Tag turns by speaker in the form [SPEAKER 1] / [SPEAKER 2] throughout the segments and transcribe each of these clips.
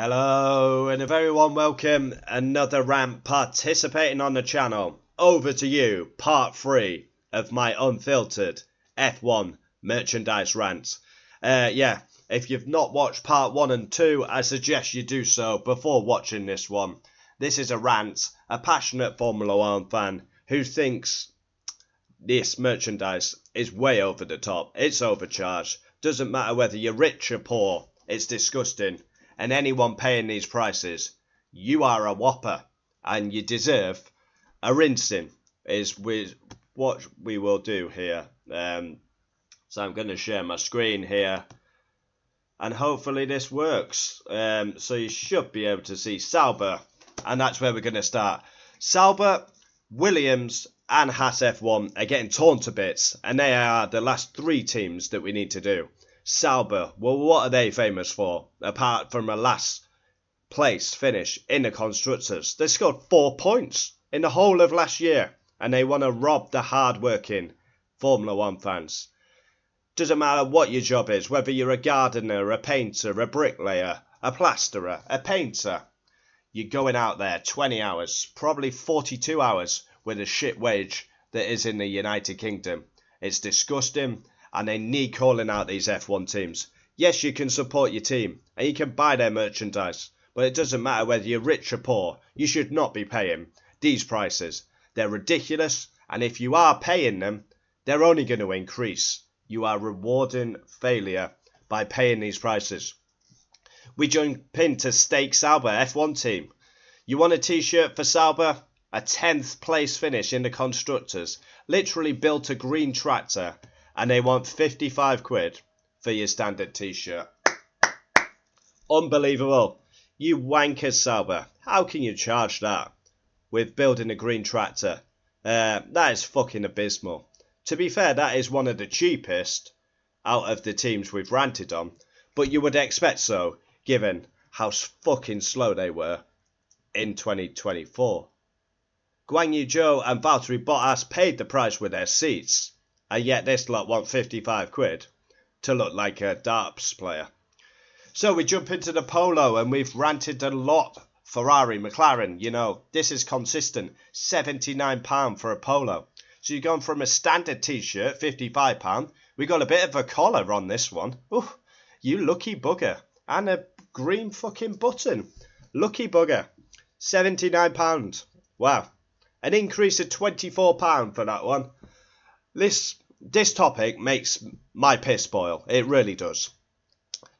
[SPEAKER 1] Hello and a very warm welcome, another rant participating on the channel. Over to you, part 3 of my Unfiltered F1 merchandise rant. If you've not watched part 1 and 2, I suggest you do so before watching this one. This is a rant, a passionate Formula 1 fan who thinks this merchandise is way over the top. It's overcharged. Doesn't matter whether you're rich or poor, it's disgusting. And anyone paying these prices, you are a whopper and you deserve a rinsing, is what we will do here. So I'm going to share my screen here and hopefully this works. So you should be able to see Sauber, and that's where we're going to start. Sauber, Williams and Haas F1 are getting torn to bits, and they are the last 3 teams that we need to do. Sauber, well, what are they famous for, apart from a last place finish in the Constructors? They scored 4 points in the whole of last year, and they want to rob the hard-working Formula 1 fans. Doesn't matter what your job is, whether you're a gardener, a painter, a bricklayer, a plasterer, a painter. You're going out there 20 hours, probably 42 hours, with a shit wage that is in the United Kingdom. It's disgusting. And they need calling out these F1 teams. Yes, you can support your team and you can buy their merchandise, but it doesn't matter whether you're rich or poor. You should not be paying these prices. They're ridiculous, and if you are paying them, they're only going to increase. You are rewarding failure by paying these prices. We jump into Stake Sauber F1 team. You want a t-shirt for Sauber? A 10th place finish in the Constructors. Literally built a green tractor. And they want 55 quid for your standard t-shirt. Unbelievable. You wankers, Sauber. How can you charge that with building a green tractor? That is fucking abysmal. To be fair, that is one of the cheapest out of the teams we've ranted on. But you would expect so, given how fucking slow they were in 2024. Guan Yu Zhou and Valtteri Bottas paid the price with their seats. And yet this lot want 55 quid to look like a darts player. So we jump into the Polo, and we've ranted a lot. Ferrari, McLaren, you know, this is consistent. £79 for a Polo. So you're going from a standard t-shirt, £55. We got a bit of a collar on this one. Ooh, you lucky bugger. And a green fucking button. Lucky bugger. £79. Wow. An increase of £24 for that one. This topic makes my piss boil. It really does.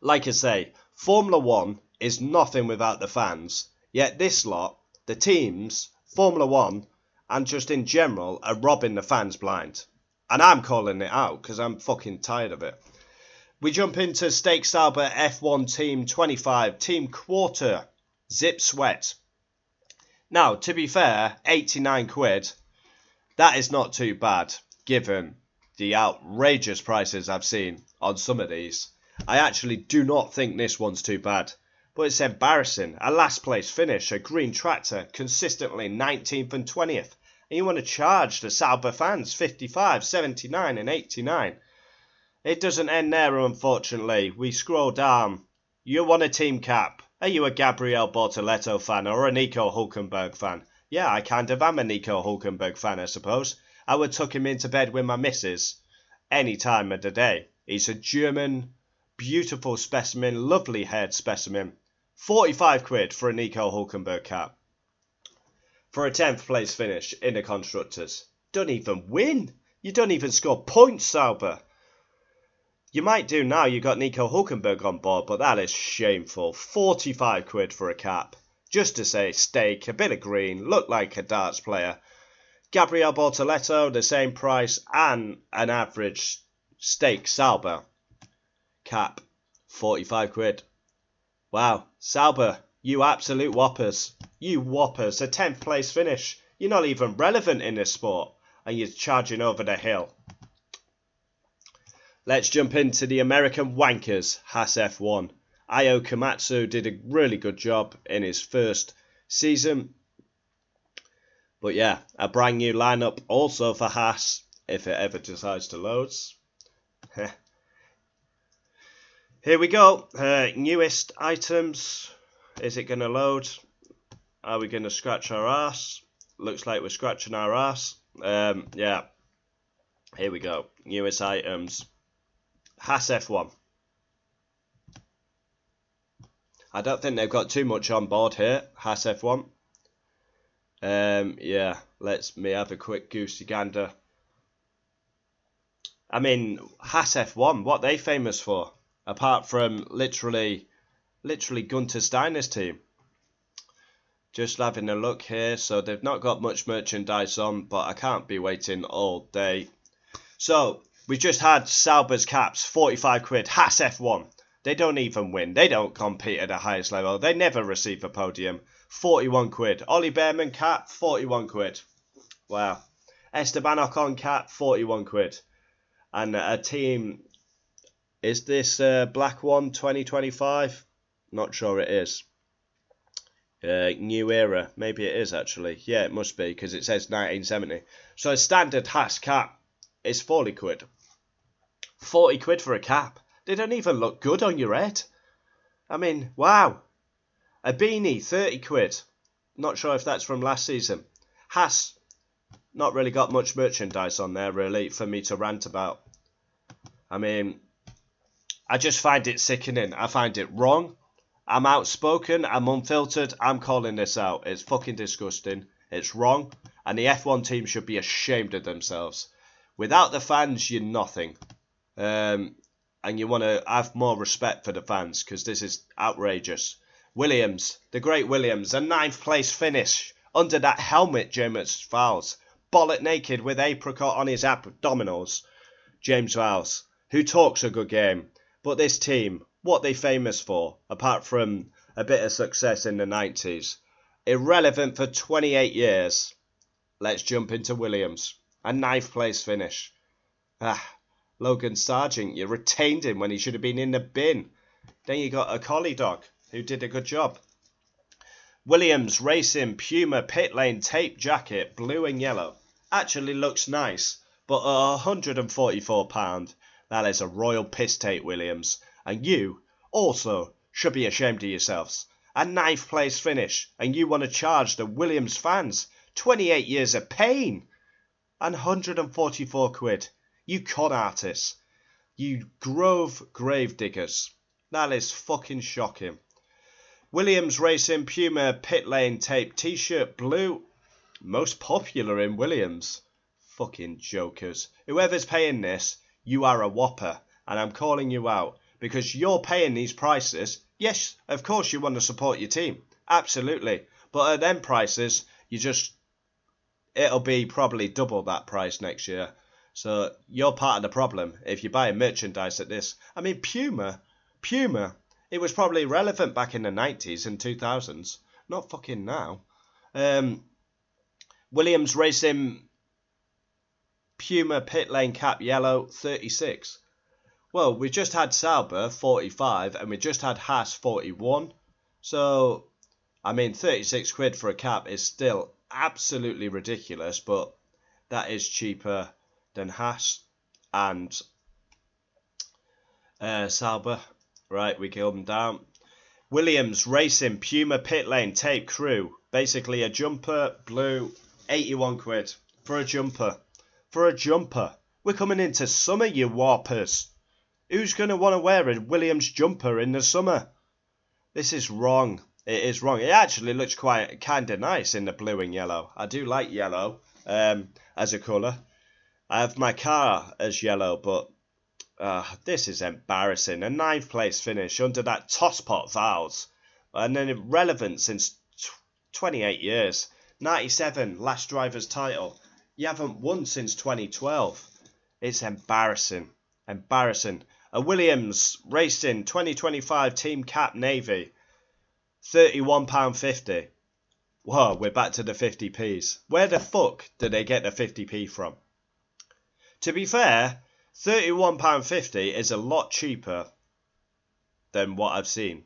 [SPEAKER 1] Like I say, Formula 1 is nothing without the fans. Yet this lot, the teams, Formula 1, and just in general, are robbing the fans blind. And I'm calling it out because I'm fucking tired of it. We jump into Stake Sauber F1 Team 25, Team Quarter, Zip Sweat. Now, to be fair, 89 quid, that is not too bad, given the outrageous prices I've seen on some of these. I actually do not think this one's too bad. But it's embarrassing. A last place finish, a green tractor, consistently 19th and 20th. And you want to charge the Sauber fans 55, 79 and 89. It doesn't end there, unfortunately. We scroll down. You want a team cap. Are you a Gabriel Bortoleto fan or a Nico Hülkenberg fan? Yeah, I kind of am a Nico Hülkenberg fan, I suppose. I would tuck him into bed with my missus any time of the day. He's a German, beautiful specimen, lovely haired specimen. 45 quid for a Nico Hülkenberg cap. For a 10th place finish in the Constructors. Don't even win. You don't even score points, Sauber. You might do now, you got Nico Hülkenberg on board, but that is shameful. 45 quid for a cap. Just to say stake, a bit of green, look like a darts player. Gabriel Bortoleto, the same price, and an average Stake Sauber cap, 45 quid. Wow, Sauber, you absolute whoppers. You whoppers, a 10th place finish. You're not even relevant in this sport, and you're charging over the hill. Let's jump into the American wankers, Haas F1. Ayo Komatsu did a really good job in his first season. But yeah, a brand new lineup also for Haas, if it ever decides to load. Here we go, newest items. Is it going to load? Are we going to scratch our ass? Looks like we're scratching our ass. Yeah. Here we go. Newest items. Haas F1. I don't think they've got too much on board here. Haas F1. Yeah. Let me have a quick goosey gander. I mean, Haas F1. What are they famous for? Apart from literally Gunter Steiner's team. Just having a look here. So they've not got much merchandise on, but I can't be waiting all day. So we just had Sauber's caps, 45 quid. Haas F1. They don't even win. They don't compete at the highest level. They never receive a podium. 41 quid. Ollie Behrman cap, 41 quid. Wow. Esteban Ocon cap, 41 quid. And a team, is this Black One 2025? Not sure it is. New era. Maybe it is actually. Yeah, it must be because it says 1970. So a standard Haas cap is 40 quid. 40 quid for a cap. They don't even look good on your head. I mean, wow. A beanie, 30 quid. Not sure if that's from last season. Haas, not really got much merchandise on there, really, for me to rant about. I mean, I just find it sickening. I find it wrong. I'm outspoken. I'm unfiltered. I'm calling this out. It's fucking disgusting. It's wrong. And the F1 team should be ashamed of themselves. Without the fans, you're nothing. And you want to have more respect for the fans because this is outrageous. Williams, the great Williams, a 9th place finish under that helmet James Vowles. Bollock naked with apricot on his abdominals. James Vowles, who talks a good game. But this team, what they famous for, apart from a bit of success in the 90s? Irrelevant for 28 years. Let's jump into Williams. A 9th place finish. Logan Sargent, you retained him when he should have been in the bin. Then you got a collie dog who did a good job. Williams Racing Puma pit lane tape jacket, blue and yellow. Actually looks nice, but at £144, that is a royal piss take, Williams. And you also should be ashamed of yourselves. A 9th place finish, and you want to charge the Williams fans 28 years of pain and 144 quid. You con artists. You grave diggers. That is fucking shocking. Williams Racing Puma pit lane tape t-shirt blue. Most popular in Williams. Fucking jokers. Whoever's paying this, you are a whopper. And I'm calling you out. Because you're paying these prices. Yes, of course you want to support your team. Absolutely. But at them prices, it'll be probably double that price next year. So you're part of the problem if you're buying merchandise at this. I mean, Puma, it was probably relevant back in the 90s and 2000s. Not fucking now. Williams Racing Puma pit lane cap yellow, 36. Well, we just had Sauber, 45, and we just had Haas, 41. So, I mean, 36 quid for a cap is still absolutely ridiculous, but that is cheaper than Haas and Sauber. Right, we killed them down. Williams Racing Puma pit lane tape crew. Basically a jumper, blue, 81 quid for a jumper. For a jumper. We're coming into summer, you warpers. Who's going to want to wear a Williams jumper in the summer? This is wrong. It is wrong. It actually looks quite kind of nice in the blue and yellow. I do like yellow as a colour. I have my car as yellow, but this is embarrassing. A 9th place finish under that tosspot Vowles. And then relevant since 28 years. 97, last driver's title. You haven't won since 2012. It's embarrassing. Embarrassing. A Williams Racing 2025 Team Cap Navy. £31.50. Whoa, we're back to the 50p's. Where the fuck did they get the 50p from? To be fair, £31.50 is a lot cheaper than what I've seen.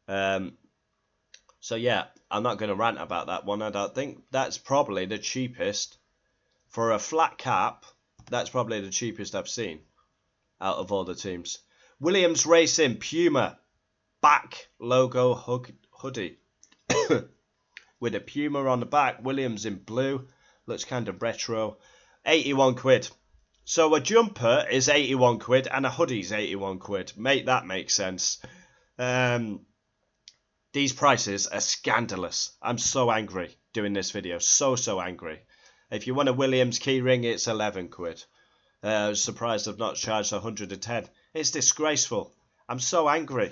[SPEAKER 1] So yeah, I'm not going to rant about that one. I don't think that's probably the cheapest. For a flat cap, that's probably the cheapest I've seen out of all the teams. Williams Racing Puma back logo hoodie with a Puma on the back, Williams in blue, looks kind of retro, 81 quid. So a jumper is 81 quid and a hoodie's 81 quid. Make that make sense. These prices are scandalous. I'm so angry doing this video. So angry. If you want a Williams keyring, it's 11 quid. I was surprised I've not charged 110. It's disgraceful. I'm so angry.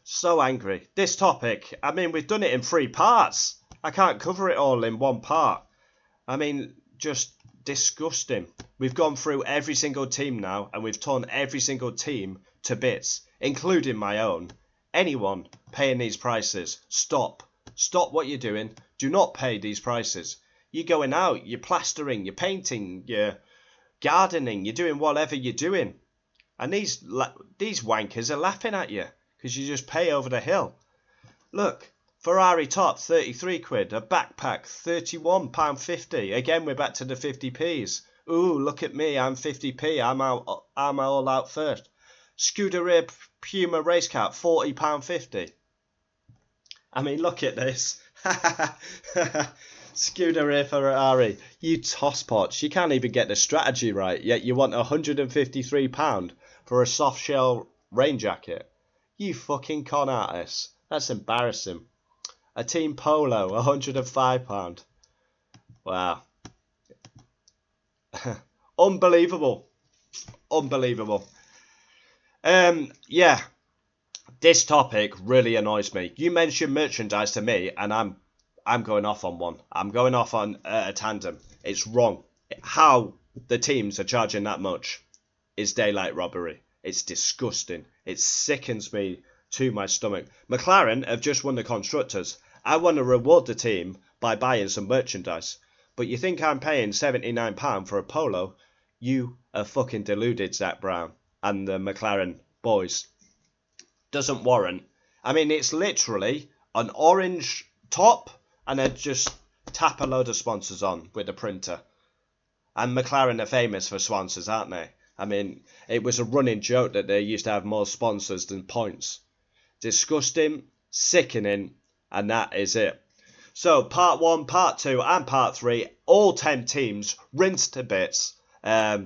[SPEAKER 1] So angry. This topic, I mean, we've done it in 3 parts. I can't cover it all in 1 part. I mean, just disgusting. We've gone through every single team now, and we've torn every single team to bits, including my own. Anyone paying these prices, stop. Stop what you're doing. Do not pay these prices. You're going out, you're plastering, you're painting, you're gardening, you're doing whatever you're doing. And these wankers are laughing at you because you just pay over the hill. Look, Ferrari top, 33 quid. A backpack, £31.50. Again, we're back to the 50p's. Ooh, look at me, I'm 50p. I'm all out first. Scuderia Puma race cap, £40.50. I mean, look at this. Scuderia Ferrari. You tosspots. You can't even get the strategy right, yet you want £153 for a soft shell rain jacket. You fucking con artist. That's embarrassing. A team polo, £105. Wow. Unbelievable. Unbelievable. Yeah. This topic really annoys me. You mentioned merchandise to me, and I'm going off on one. I'm going off on a tandem. It's wrong. How the teams are charging that much is daylight robbery. It's disgusting. It sickens me to my stomach. McLaren have just won the Constructors. I want to reward the team by buying some merchandise. But you think I'm paying £79 for a polo? You are fucking deluded, Zach Brown and the McLaren boys. Doesn't warrant. I mean, it's literally an orange top and then just tap a load of sponsors on with a printer. And McLaren are famous for sponsors, aren't they? I mean, it was a running joke that they used to have more sponsors than points. Disgusting, sickening, and that is it. So, part 1, part 2, and part 3, all 10 teams rinsed to bits. Yeah,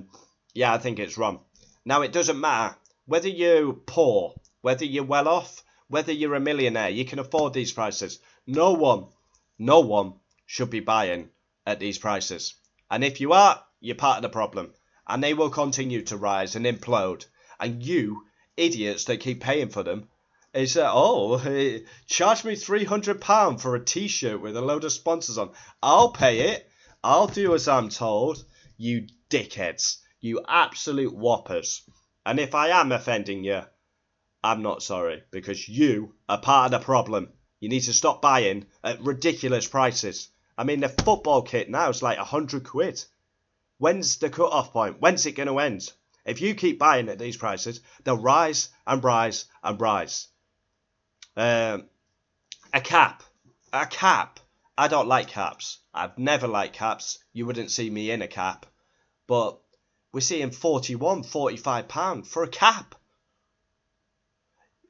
[SPEAKER 1] I think it's wrong. Now, it doesn't matter whether you're poor, whether you're well off, whether you're a millionaire, you can afford these prices. No one should be buying at these prices. And if you are, you're part of the problem. And they will continue to rise and implode. And you, idiots that keep paying for them, is charge me £300 for a t-shirt with a load of sponsors on. I'll pay it. I'll do as I'm told. You dickheads. You absolute whoppers. And if I am offending you, I'm not sorry, because you are part of the problem. You need to stop buying at ridiculous prices. I mean, the football kit now is like 100 quid. When's the cut-off point? When's it going to end? If you keep buying at these prices, they'll rise and rise and rise. A cap. I don't like caps. I've never liked caps. You wouldn't see me in a cap. But we're seeing £41, £45 for a cap.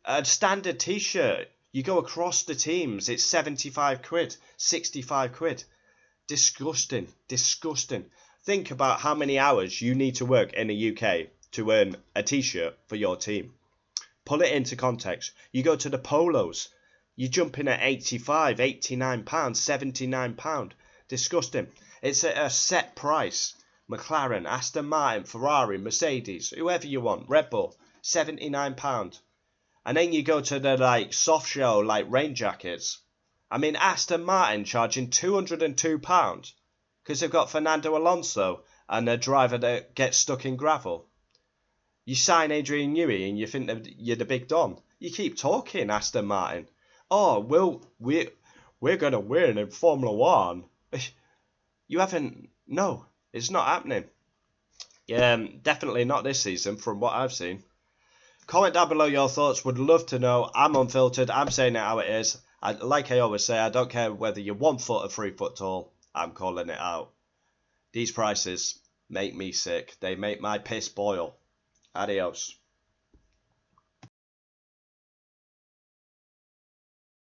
[SPEAKER 1] A standard t-shirt. You go across the teams, it's 75 quid, 65 quid. Disgusting, disgusting. Think about how many hours you need to work in the UK to earn a t-shirt for your team. Pull it into context. You go to the polos, you jump in at 85, 89 pounds, 79 pound. Disgusting. It's at a set price. McLaren, Aston Martin, Ferrari, Mercedes, whoever you want, Red Bull, 79 pound. And then you go to the soft shell rain jackets. I mean, Aston Martin charging £202 because they've got Fernando Alonso and a driver that gets stuck in gravel. You sign Adrian Newey and you think that you're the big don. You keep talking, Aston Martin. Oh, we're going to win in Formula 1. You haven't... No, it's not happening. Definitely not this season from what I've seen. Comment down below your thoughts. Would love to know. I'm unfiltered. I'm saying it how it is. Like I always say, I don't care whether you're 1 foot or 3 foot tall. I'm calling it out. These prices make me sick. They make my piss boil. Adios.